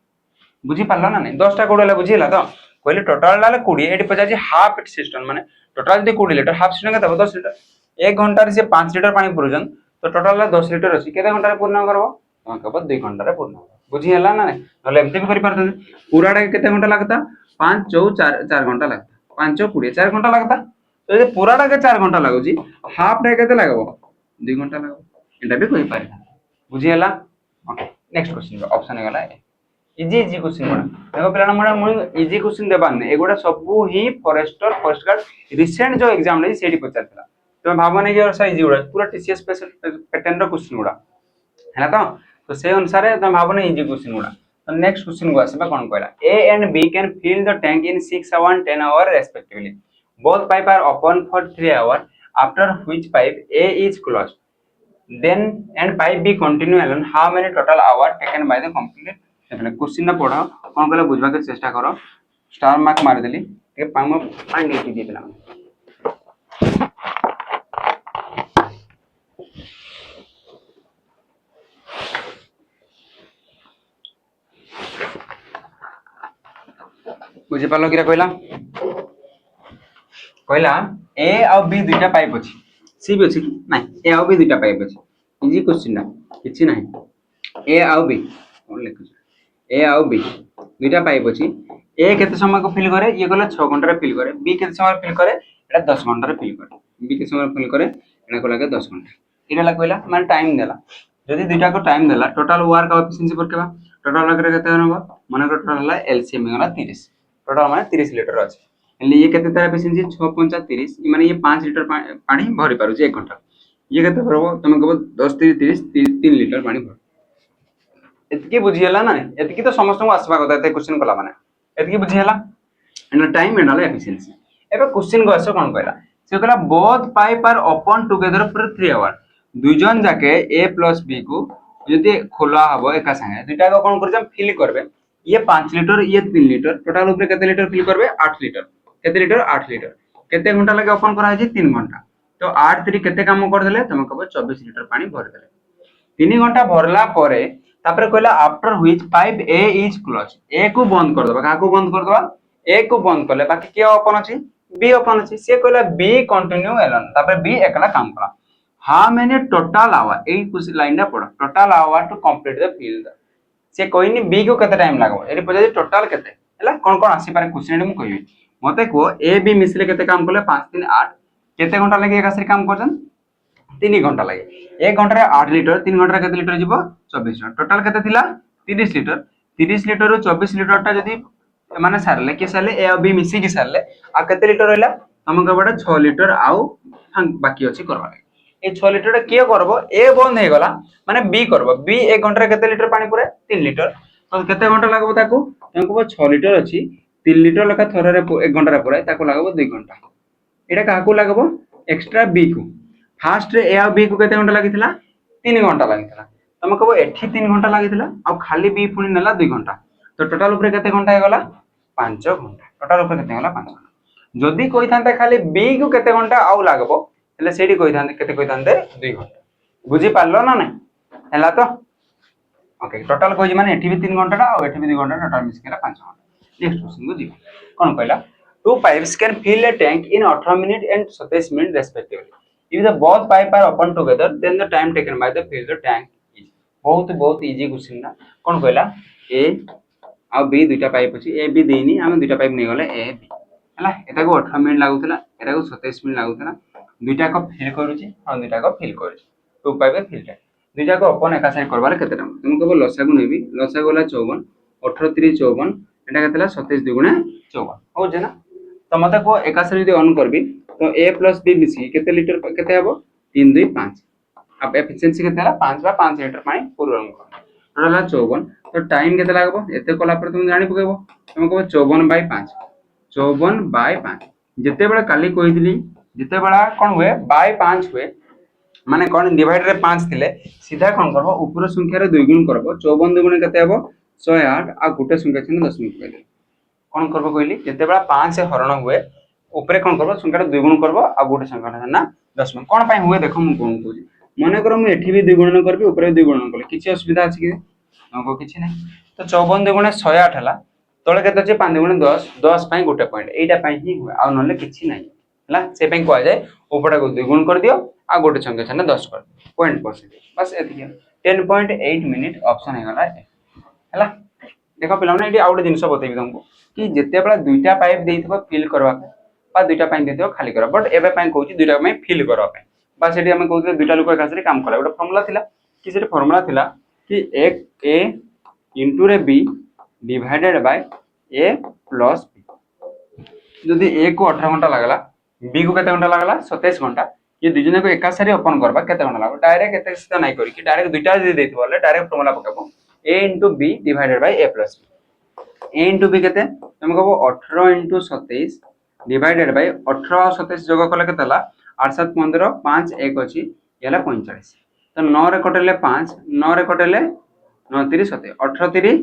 बुझी पारला ना नहीं 10 टा कोडला बुझीला तो कहले टोटल डाले 20 एटी पचाजी हाफ सिस्टम माने टोटल जे 20 लीटर हाफ सिस्टम केते 10 लीटर 1 घंटा रे से 5 लीटर पानी पुरजन तो टोटल 10 लीटर अछि केते घंटा रे पूर्ण करबो हम कहबो 2 घंटा रे पूर्ण बुझी हला ना नहीं नले एमते भी करि पारत पूरा डा केते घंटा लागता 5 4 4 घंटा लागता 5 20 4 घंटा लागता तो ये पूराटा के 4 घंटा लागो जी हाफ डे केते लागबो 2 घंटा लागबो एटा भी कोइ पारि बुझी हला ओके नेक्स्ट क्वेश्चन ऑप्शन हे गला इजी इजी क्वेश्चन बडा देखो पिलाना मोडा मु इजी क्वेश्चन देबा ने एगोडा सबु ही फॉरेस्टर फॉरेस्ट गार्ड रिसेंट जो एग्जाम ले सेडी पचारतला तो भाबो ने कि और साइज गुडा पूरा टीसीएस स्पेशल पैटर्न रो क्वेश्चन गुडा हैला तो से अनुसार तुम भाबो ने इजी क्वेश्चन गुडा तो नेक्स्ट क्वेश्चन को आसीबा कोन कहला A and B can fill the tank in 6 hour 10 hour respectively both pipe are open for 3 hours after which pipe A is closed then and pipe B continue alone how many total hour taken by the complete मतलब question ना पढ़ो कोन कहला बुझबा के चेष्टा करो star mark मार देली के पाम पानी दी दिला बुझे पालो किरा कहला कहला ए और बी दुईटा पाइप अछि सी भी अछि नहीं ए और बी दुईटा पाइप अछि इजी क्वेश्चन ना किछि नहीं ए और बी कोन लिख ए और बी दुईटा पाइप अछि ए केते समय को फिल करे ये गला 6 घंटा रे फिल करे बी केते समय फिल करे एटा 10 घंटा रे फिल करे बी के समय फिल करे एना को लागे 10 घंटा एटा ला कहला माने टाइम देला जदि दुईटा को टाइम देला टोटल वर्क और एफिशिएंसी परकेबा टोटल वर्क रे केते होबो माने टोटल हला एलसीएम गला 30 टोटल माने 30 लीटर अछि એટલે ये केते तार एफिशिएंसी 6 5 30 माने ये 5 लीटर पानी भरि पारु 1 घंटा ये केते भरबो तुम कहबो 10 30 3 लीटर पानी भर एतकी बुझियला ना एतकी तो समस्त को आसबा कथा एते क्वेश्चन कला माने एतकी बुझियला एना टाइम एंड एफिशिएंसी एबे क्वेश्चन को आसो कोन कहला से कहला both pipe are open together for 3 hour दुई जन जाके ए प्लस बी को यदि खोला हबो एका संगे दुईटा को कोन करजम फिल करबे ये 5 लीटर ये 3 लीटर टोटल ऊपर केते लीटर फिल करबे 8 लीटर केते लीटर 8 लीटर केते घंटा लगे ओपन करा है 3 घंटा तो 8 3 केते काम कर देले तुम कहबो 24 लीटर पानी भर देले 3 घंटा भरला परे तापर कहला after which pipe A is close A को बंद कर दबा का को बंद कर दबा ए को बंद करले बाकी के ओपन अछि बी ओपन अछि से कहला बी कंटिन्यू एलन तापर बी एकला काम करा हाउ मेनी टोटल आवर ए कुछ लाइन ना पड़ total hour to complete the field से कोइनी बी को केते टाइम लागो एरी पजे टोटल केते हला कोन कोन आसी पारे क्वेश्चन मु कहबी मते को ए बी मिसले केते काम करले 5 3 8 केते घंटा लगे एकासरी काम करजन 3 घंटा लगे 1 घंटा रे 8 लीटर 3 घंटा रे केते लीटर जीवो 24 लीटर टोटल केते थिला 30 लीटर रो 24 लीटर टा जदी माने सारले के सारले ए बी मिसी के सारले आ केते लीटर रहला हम कहबडा 6 लीटर आउ बाकी अछि करबा ए 6 लीटर किए करबो ए बंद हे गला माने बी करबो बी 1 घंटा रे केते लीटर पानी पुरे 3 लीटर तो केते घंटा लागबो ताको हम कहबो 6 लीटर अछि 3 लीटर लका थरे रे 1 घंटा रे पुरे ताको लागबो 2 घंटा एटा काको लागबो एक्स्ट्रा बी को फास्ट रे ए आ बी को केते घंटा लागितला 3 घंटा लागितला हम कहबो एठी 3 घंटा लागितला आ खाली बी पुनी नेला 2 घंटा तो टोटल ऊपर केते घंटा हे गला 5 घंटा टोटल ऊपर केते गला 5 घंटा जदी कोइ थांता खाली बी को केते घंटा आउ लागबो એટલે સેડી કહીଥାନ୍ତେ କେତେ କહીଥାନ୍ତେ 2 ଘଣ୍ଟା ବୁଝି ପାରିଲ ନା ନାହିଁ ହେଲା ତ ओके टोटल कहि माने एठी भी 3 घंटा और एठी भी 2 घंटा टोटल मिस केला 5 घंटा नेक्स्ट क्वेश्चन को जी कोन कहला two pipes can fill a tank in 18 minutes and 27 minutes respectively if the both pipe are open together then the time taken by the fill the tank is बहुत easy question ना कोन कहला ए आ B दुटा pipe अछि A B देनी हम दुटा pipe नै गले ए बी हला एटा को 18 मिनिट लागुतला एटा को 27 मिनिट लागुतला दुईटा को फिल करूची और दुईटा को फिल करूची टू पाइप फिल्टर दुईटा को ओपन एका साइड करबाले केते टाइम तुम कहबो लसागु नेबी लसागु होला 54 18 3 54 एटा केतला 27 दुगुणा 54 हो जे ना तो मते को एका साइड यदि ऑन करबी तो a + b मिसी केते लीटर केते हबो 3 2 5 अब एफिशिएंसी केते हला 5 बा 5 लीटर पानी पूरा रंग टोटल 54 तो टाइम केते लागबो एते कोला पर तुम जानि पकेबो तुम कहबो 54/5 जेते बेला काली कहितली जिते बड़ा कौन हुए बाय 5 हुए माने कौन डिवाइड रे 5 थिले सीधा कौन करबो ऊपर संख्या रे 2 गुण करबो 54 2 गुण केते हबो 108 आ गुटे संख्या छिन 10 मिनट कहले कौन करबो कहली जिते बड़ा 5 से हरण हुए ऊपर कौन करबो संख्या रे 2 गुण करबो आ गुटे संख्या ना 10 मिनट कोन पई हुए देखो मु कोन कहू माने करो मु एठी भी 2 गुणन करबी ऊपर 2 गुणन करले किछि असुविधा अछि कि हमको किछि नै तो 54 2 गुण 108 हला तळे केते अछि 5 2 गुण 10 10 पई गुटे पॉइंट एटा पई ही हुए आ नले किछि नै हला से पई को आ जाय ऊपर को 2 गुण कर दियो आ गोटे संख्या छने 10 कर पॉइंट परसेंट बस एतिके 10.8 मिनिट ऑप्शन हे गला हला देखो पिला ने एटी आउट जिंस बतेबी तुमको कि जेते बला दुईटा पाइप देइथबो फिल करबा बा दुईटा पाइप देइथबो खाली करबा बट एबे पई कहूची दुईटा में फिल करबा पई बस एटी हम कहउते दुईटा लोक एकासरी काम करा गोटे फार्मूला थिला कि सेटी फार्मूला थिला कि एक a इनटू रे b divided by a plus b यदि a को 18 घंटा लागला बी को केते घंटा लागला 27 घंटा ये दुई जने को एका सारी ओपन करबा केते घंटा लागो डायरेक्ट एते सीधा नै करी कि डायरेक्ट दुईटा दे देथबो ले डायरेक्ट फार्मूला पकाबो a * b divided by a + b a * b केते हम कहबो 18 * 27 डिवाइडेड बाय 18 और 27 जोग कले केते ला 8 7 15 5 1 अछि याला 45 तो 9 रे कटेले 5 9 रे कटेले 9 3 27 18 3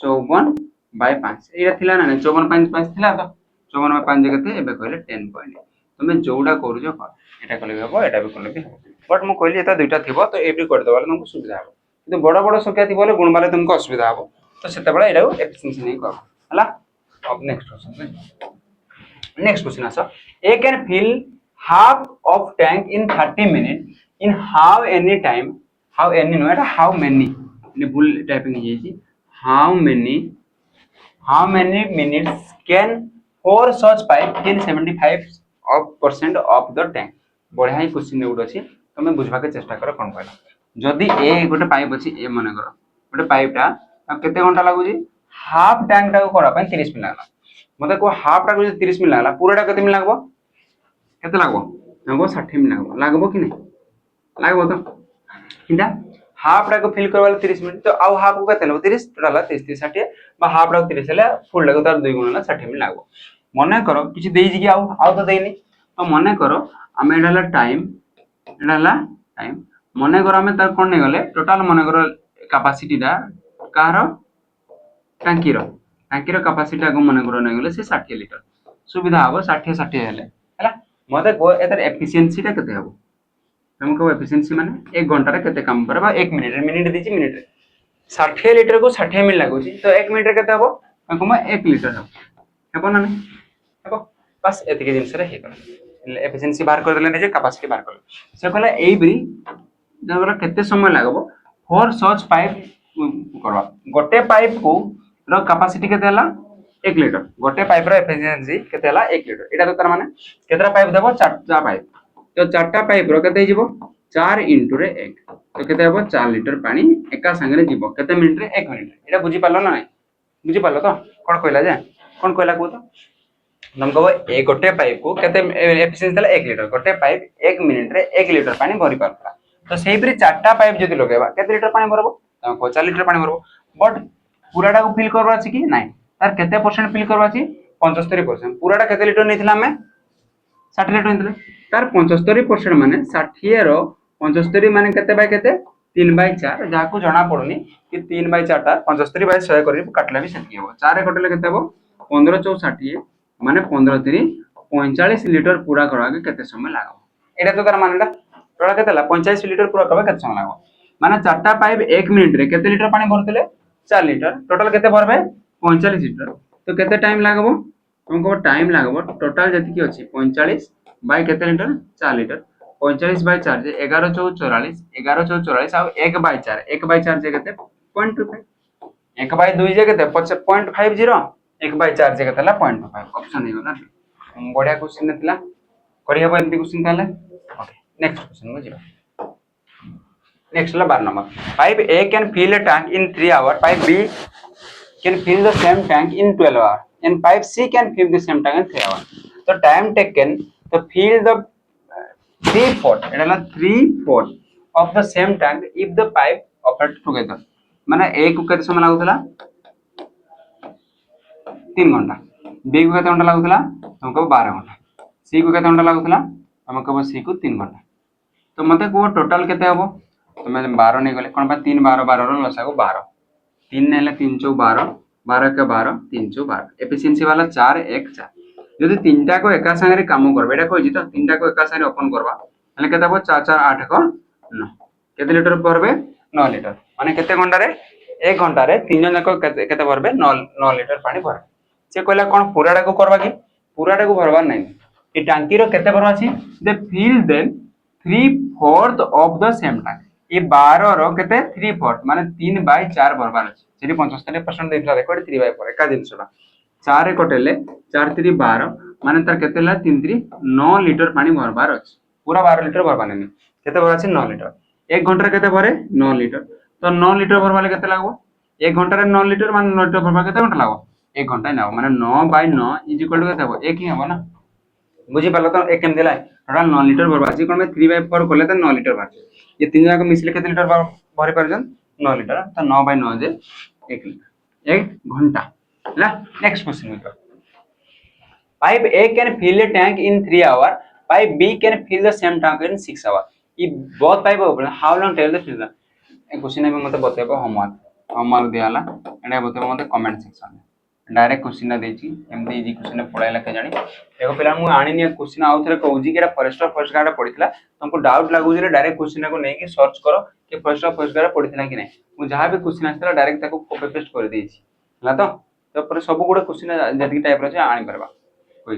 54/5 एरा थिला ना 54 5 थिला तो 54 5 केते एबे कहले 10 पॉइंट तुमे जोडा करू कर एटा कले हबो एटा भी कले भी बट मु कहली एता दुईटा थिबो तो ए भी कर देबाले तुमको सुविधा हबो किंतु बड़ बड़ संख्या थिबो ले गुण वाले तुमको असुविधा हबो तो सेते बडा एटा एफिशिएंसी नहीं कर हला अब नेक्स्ट क्वेश्चन आसा A can fill half of tank in 30 minute in how any time how any no एटा हाउ मेनी ने फुल टाइपिंग हे छी how many minutes can four such pipe fill 75% of the tank बढ़िया ही question उड अछि तुम बुझवा के चेष्टा कर कौन कहला जदि ए गोटे पाइप अच्छी ए मन कर गोटे पाइपटा केते घंटा लगुच हाफ टैंक टाक करने 30 मिनट लगला मत को हाफ टाक 30 मिनट लगला पूराटा केते मिनट लगबो केते लगबो 60 मिनट लगबो कि नहीं लगबो तो इटा हाफ टाक फिल करवा 30 मिनट तो आउ हाफ को केते लगबो 30 टोटल 30 30 60 बा हाफ टाक 30 हेले फुल टाक तार 2 गुणा 60 मिनट लगबो मन करो किछि देई जी कि आउ तो देइनी तो मन करो आमे एडाला टाइम मन करो आमे तार कोन नै गले टोटल मन करो कैपेसिटी दा कार टांकीर कैपेसिटी को मन करो नै गले से 60 लीटर सुविधा हबो 60 60 हेले हला मते को एतर एफिशिएंसी ता केते हबो तुमको एफिशिएंसी माने 1 घंटा रे केते काम करबा 1 मिनिट दीची मिनिट रे 60 लीटर को 60 मिनिट लागुची तो 1 मिनिट रे केते हबो तुमको 1 लीटर हबो ना नहीं हबो बस एतिके जिंस रे हे कर एफिशिएंसी बाहर कर देले जे कैपेसिटी बाहर कर से कहला एई बरी जगरा केते समय लागबो फोर सच पाइप करबा गोटे पाइप को रो कैपेसिटी केते हला 1 लीटर गोटे पाइप रो एफिशिएंसी केते हला 1 लीटर एटा तो तार माने केतरा पाइप देबो चारटा पाइप तो चारटा पाइप रो केते जीवो 4 * रे 1 तो केते हबो 4 लीटर पानी एका संगे जीवो केते मिनिट रे 1 मिनिट एटा बुझी पालो ना नहीं बुझी पालो तो कोन कहला जे कोन कहला को तो तुमको ए गोटे पाइप को केते एफिशिएंसी देला 1 लीटर गोटे पाइप 1 मिनिट रे 1 लीटर पानी भरी पारला तो सेही परी चारटा पाइप जदि लगेबा केते लीटर पानी भरबो तुमको 4 लीटर पानी भरबो बट पूराटा को फिल करबा अछि कि नहीं तार केते परसेंट फिल करबा अछि 75% पूराटा केते लीटर नैथिला हमें 60 लीटर नैथिला तार 75% माने 60 रो 75 माने केते बाय केते 3/4 जहा को जणा पडुनी कि 3/4 टा 75 बाय 100 करी काटला भी सेति हो 4 कटले केते हो 15 4 60 माने 15 3 45 लीटर पूरा करबा के केते समय लागो एटा तो तार मानेटा टोटल केते ला 45 लीटर पूरा करबा केते समय लागो माने चारटा पाइप 1 मिनिट रे केते लीटर पानी भरतले 4 लीटर टोटल केते भरबे 45 लीटर तो केते टाइम लागबो तुमको टाइम लागबो टोटल जति की अछि 45 बाय केते लीटर 4 लीटर 45/4 जे 11 4 44 11 4 44 आ 1/4 1/4 जे केते 0.25 1/2 जे केते 0.50 1/4 जे केते ला 0.25 ऑप्शन हे गला बढ़िया क्वेश्चन नेतला करी हबो एंती क्वेश्चन ताले ओके नेक्स्ट क्वेश्चन में जीवा नेक्स्ट ला 12 number pipe A can fill a tank in 3 hours pipe B can fill the same tank in 12 hours and pipe C can fill the same tank in 3 hours so time taken to fill the 3/4 Etah La 3/4 of the same tank if the pipe operate together माने A को केते समय लागुतला 3 घंटा B को केते घंटा लागुतला तुमको 12 घंटा C को केते घंटा लागुतला तुमको C को 3 घंटा तो मते को टोटल केते हबो तुमे 12 नै गले कोन बा 3 12 12 रो लसा को 12 3 नेले 3 4 12 12 के 12 3 4 12 एफिशिएंसी वाला 4 1 4 यदि तीनटा को एका संगे काम करबे एटा कहजी तो तीनटा को एका संगे ओपन करबा हले केते हबो 4 4 8 को 9 केते लीटर भरबे 9 लीटर माने केते घंटा रे 1 घंटा रे तीन जन को केते भरबे 9 लीटर पानी भर से कहला कोन पूराटा को करबा कि पूराटा को भरबा नै ए टांकी रो केते भरबा छी दे fill then 3/4 of the same tank ये 12 रो केते 3/4 माने 3/4 भरबार अछि सेठी 75% देथला देखो 3/4 एका जिंसला 4 कटेले 4 3 12 माने तार केते ला 3 3 9 लीटर पानी भरबार अछि पूरा 12 लीटर भरबा नै केते भरबा अछि 9 लीटर 1 घंटा रे केते भरे 9 लीटर तो 9 लीटर भरबाले केते लागो 1 घंटा रे 9 लीटर माने 9 लीटर भरबा केते घंटा लागो 1 घंटा ना माने 9/9 = केते हो 1 ही हो ना बुझी पालो तो 1 केम देला टोटल 9 लीटर भरबा अछि कोन में 3/4 करले त 9 लीटर भर ये तीन जगह मिसले केते लीटर भरि परजन 9 लीटर तो 9/9 जे 1 लीटर 1 घंटा ला नेक्स्ट क्वेश्चन में pipe A can fill a tank in 3 hours pipe B can fill the same tank in 6 hours if both pipe open how long take the fill A question में मते बतेबो homework दियाला एटा बतेबो मते comment section में direct question ना देची एमदी easy question पढाइला के जानी एगो पिला मु आनिनी क्वेश्चन आउ थरे कहूजी कि एटा फॉरेस्ट फर्स्ट गार्ड पढितला तुमको डाउट लागु जे डायरेक्ट क्वेश्चन को नै कि सर्च करो कि फर्स्ट गार्ड पढितला कि नै मु जहां भी क्वेश्चन आस्तला डायरेक्ट ताको कॉपी पेस्ट कर देची हला तो पर सब गुडे क्वेश्चन जति टाइप रो आनी परबा कोइ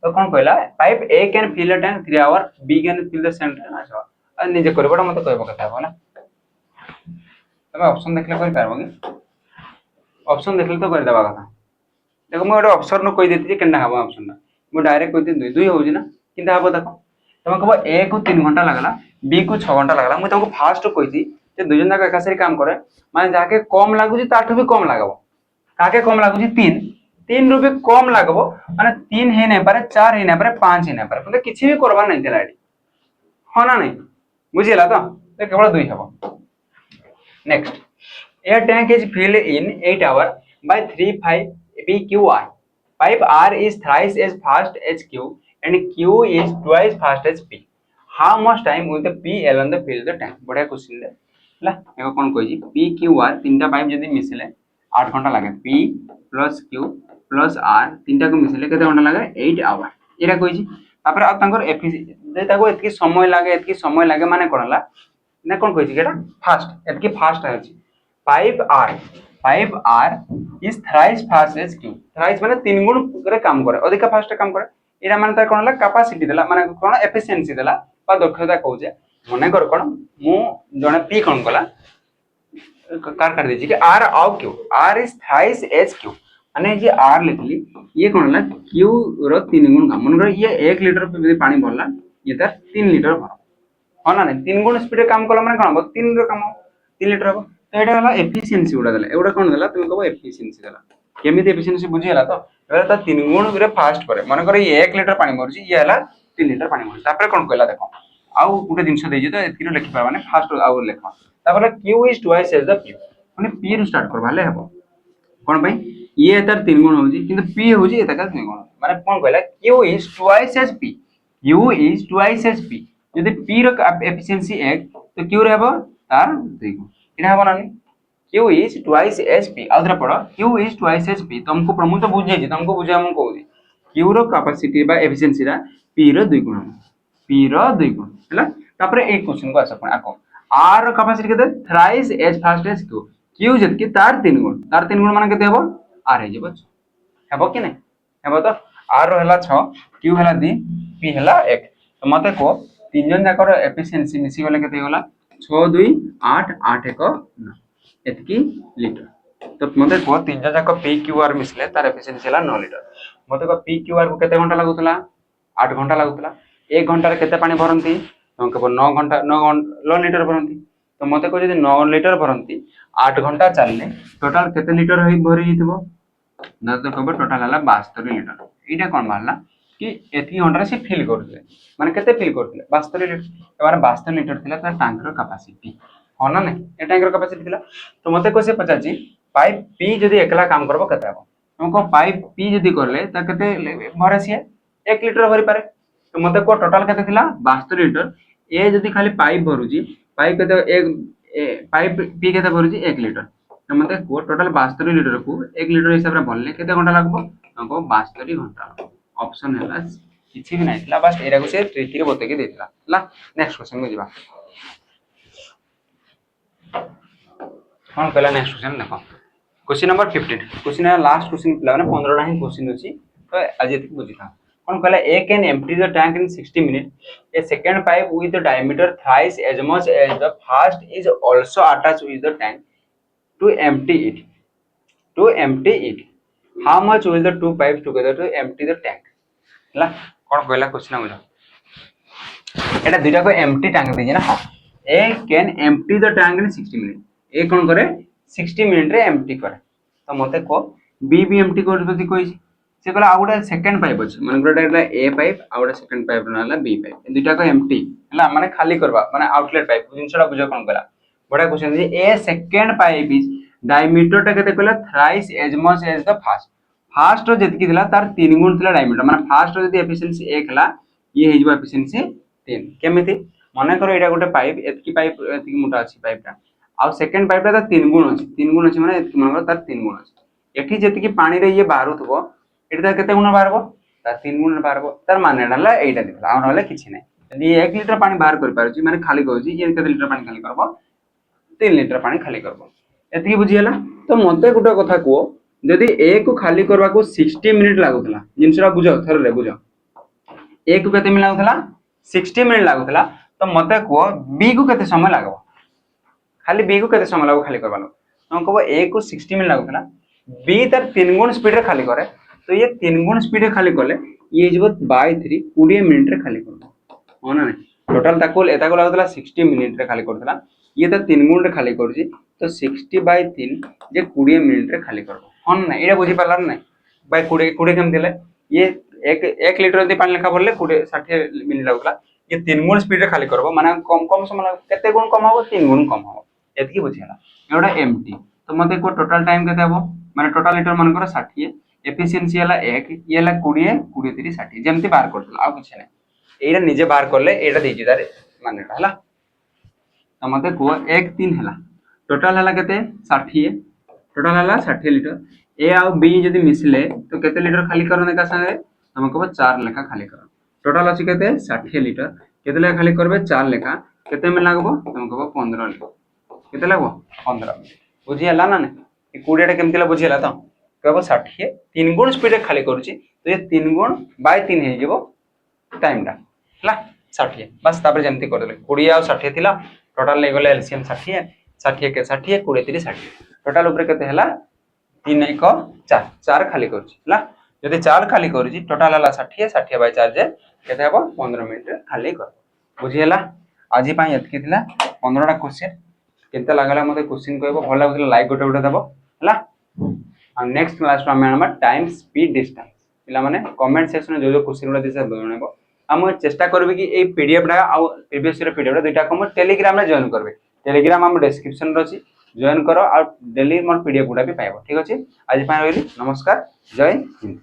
तो कोन कहला pipe A can fill a tank 3 hours B can fill the same tank अच्छा आ निजे करबडा मते कहबो कथा होला तमे ऑप्शन देखले कर पारबो कि ऑप्शन देखले तो कर देबा कथा देखो मु एटा ऑप्शन न कहि देति जे केनडा हबो ऑप्शन ना मु डायरेक्ट कहि 2 2 होउजी ना किंदा हबो देखो तमे कहबो A को 3 घंटा लागला बी को 6 घंटा लगला। मुझे तुमको फास्ट कही जे दुई जन एका सारी काम करे माने जाके कम लागुची ताठू भी कम लागबो। काके कम लागुची 3 3 रु भी कम लागबो माने 3 हे नै पारे 4 हे नै पारे 5 हे नै पारे मतलब किछि भी करबा नै थिला एडी हो ना नहीं बुझिला तो केवल 2 हबो। Next a tank is filled in 8 hours by 35 pqr. Pipe r is thrice as fast as q and q is twice fast as p. How much time will the p alone the fill the tank? बढ़िया question है ला एगो कोन कहै छी p q r तीनटा pipe जदी मिसले 8 घंटा लागे p plus q plus r तीनटा को मिसले केते घंटा लागे 8 आवर एरा कहै छी। तापर आ तांकर एफिशिएंसी ताको एतकी समय लागे माने कोनला ना कोन कहै छी केटा फास्ट एतकी फास्ट है छी। Pipe R is thrice fast as Q thrice माने 3 गुण करे काम करे अधिक फास्ट काम करे एरा माने तार कोनला कैपेसिटी देला माने कोन एफिशिएंसी देला बा दक्षता कहूजे मने कर कोन मु जने पी कोन कला कार कर दीजिए कि R of Q R is thrice as Q माने जे आर लिखली ये कोनला क्यू रो 3 गुण काम मन कर ये 1 लीटर पे पानी भरला ये तार 3 लीटर भर हो ना नहीं 3 गुण स्पीड काम कला माने कोन 3 रो काम 3 लीटर हो तो एटा हला एफिशिएंसी उडा देला एवडा कोन देला तुम कहबो एफिशिएंसी देला केमिति एफिशिएंसी बुझियला तो एबे त 3 गुण रे फास्ट करे माने करे 1 लीटर पानी मरजी ये हला 3 लीटर पानी मरजी तापर कोन कहला देखो आउ गुटे जिंस देजी तो एतकिरो लिखि पाबा ने फास्ट आउ लेखा तापर q is twice as the p माने p रो स्टार्ट करबाले हबो कोन भाई ये तार 3 गुण होजी किंतु p होजी एता का 2 गुण माने कोन कहला q is twice as p q is twice as p यदि p रो एफिशिएंसी 1 तो q रे हबो तार 2 गुण इना हबो नानी q is twice as p आउथरा Padho q is twice as p तुमको प्रमुख तो बुझे छी तुमको बुझा हम कहू q रो कैपेसिटी बा एफिशिएंसी रा p रो 2 गुण हैला तापर एक क्वेश्चन को आसा पण आको r रो कैपेसिटी केते thrice as fast as q q जतकी तार 3 गुण माने केते हबो r हे जेबो हबो कि नै हबो तो r रो हला 6 q हला 2 p हला 1 तो मते को तीन जन जाकर एफिशिएंसी मिसी गले केते होला 6 2 8 8 1 9 एतकी लीटर तो मते को तीन जन जाक पी क्यू आर मिसले तार एफिशिएंसी हला 9 लीटर मते को पी क्यू आर को केते घंटा लागुतला 8 घंटा लागुतला 1 घंटा रे केते पानी भरंती तो 9 लीटर भरंती तो मते को जदी 9 लीटर भरंती 8 घंटा चलले टोटल केते लीटर होई भरी हितबो ना तो कबो टोटल हला 72 लीटर एटा कोन मारला कि एतकी घंटा से फिल करथले माने केते फिल करथले 72 लीटर माने 72 लीटर थिला तार टैंक रो कैपेसिटी हो ना नहीं ए टैंक रो कैपेसिटी थिला तो मते को से पचाची पाइप पी जदी एकला काम करबो केते हबो हमको पाइप पी जदी करले त केते भरे सिए 1 लीटर भरी पारे तो मते को टोटल केते थिला 72 लीटर ए जदी खाली पाइप भरुजी पाइप केते एक पाइप पी केते भरुजी 1 लीटर तो मते को टोटल 72 लीटर को 1 लीटर हिसाब रे भरले केते घंटा लागबो हमको 72 घंटा ऑप्शन हैला किछि भी नाही थिला बस एरा को से ट्रिक रे बते के देथिला ला नेक्स्ट क्वेश्चन को जिबा कौन कहला नेक्स्ट क्वेश्चन देखो क्वेश्चन नंबर 15 क्वेश्चन है लास्ट क्वेश्चन पिला ने 15 टा ही क्वेश्चन अछि तो आज एत बुझी था कौन कहला A can empty the tank in 60 minute a second pipe with the diameter thrice as much as the first is also attached with the tank to empty it how much will the two pipes together to empty the tank ला कौन कहला question बुझो एटा दुटा को empty tank दीजे ना A can empty the tank in 60 minute A कोन करे 60 मिनिट रे एम्प्टी करे तो मते को बी भी एम्प्टी कर जदी कोइ से कहला आउडा सेकंड पाइप अछि माने गोटा ए पाइप आउडा सेकंड पाइप नाला बी पाइप ए दुटा को एम्प्टी हला माने खाली करबा माने आउटलेट पाइप जिनसडा बुझा कोन कहला बडा क्वेश्चन जे a second pipe is diameter टा केते कहला thrice as much as the first जतकी दिला तार 3 गुण दिला डायमीटर माने फर्स्ट जदी एफिशिएंसी 1 हला ये हेजबा एफिशिएंसी 3 केमिति माने करो एटा गोटे पाइप एतकी मोटा अछि पाइप टा आ सेकंड पाइप ता 3 गुण अछि माने एतकी माने तार 3 गुण अछि एठी जति कि पानी रे ये बाहरुथबो एठी ता केते गुण बाहरबो ता 3 गुण बाहरबो तार माने डाला एटा दिखला आ नहले किछि नै यदि 1 लीटर पानी बाहर कर पारछि माने खाली कहउछि ये केते लीटर पानी खाली करबो 3 लीटर पानी खाली करबो एतकी बुझियला तो मते गुटा कथा को यदि ए को खाली करबा को 60 मिनिट लागुतला जिनसरा बुझो थर रे बुझो ए को केते मिनिट लागुतला 60 मिनिट लागुतला तो मते को बी को केते समय लागबो खाली बी को केते समय लागो खाली करबानो हम कहबो ए को 60 मिनिट लागुतला बी तार 3 गुण स्पीड रे खाली करे तो ये 3 गुण स्पीड रे खाली करले ये जब बाय 3 20 मिनिट रे खाली करबो हो ना नहीं टोटल ताको एताको लागुतला 60 मिनिट रे खाली करथला ये तो 3 गुण रे खाली करजी तो 60/3 जे 20 मिनिट रे खाली करबो हन ना एटा बुझी पारला नै बाय 20 केम दिले ये 1 लीटर यदि पानी लेखा भरले 60 मिनिट लागुतला ये 3 गुण स्पीड रे खाली करबो माने कम समय केते गुण कम हो 3 गुण कम हो एतकी बुझिला एटा एमटी तो मते को टोटल टाइम केते हबो माने टोटल लीटर मन कर 60 एफिशिएंसी हला 1 ये हला 20 20 30 60 जेमति बाहर करथला आ किछ नै एटा निजे बाहर करले एटा देजी तारे माने हला तो मते को 1 3 हला टोटल हला केते 60 टोटल हला 60 लीटर ए आ बी जदी मिसले तो केते लीटर खाली करने का संगे हम कहबो 4 लेखा खाली कर टोटल अछि केते 60 लीटर केते लेखा खाली करबे 4 लेखा केते में लागबो हम कहबो 15 लीटर केते लागबो 15 मिनिट बुझी हला ना ने 20 टा केमतिला बुझी हला तो कहबो 60 3 गुण स्पीड रे खाली करूची तो ये 3 गुण बाय 3 हे जेबो टाइम टा हला 60 बस तापर जेमति कर देले 20 आ 60 थिला टोटल ले गेले एलसीएम 60 60 के 60 20 30 60 टोटल ऊपर केते हला 3 1 4 4 खाली करूची हला जदि 4 खाली करूची टोटल हला 60 60 बाय 4 जे केते हबो 15 मिनिट खाली कर बुझी हला आजि पई एतकी थिला 15 टा क्वेश्चन केते लागला मते क्वेश्चन कहबो भल लागला लाइक गोटे दबो हला और नेक्स्ट क्लास में हमें टाइम स्पीड डिस्टेंस पिला माने कमेंट सेक्शन में जो जो क्वेश्चन गुला दिसे जणाबो हम चेष्टा करबे कि ए पीडीएफ टा आ प्रीवियस ईयर पीडीएफ टा दुइटा को टेलीग्राम रे जॉइन करबे टेलीग्राम हम डिस्क्रिप्शन रे अछि जॉइन करो और डेली मोर पीडीएफ गुडा भी पाइबो ठीक अछि आज पय रहली नमस्कार जय हिंद।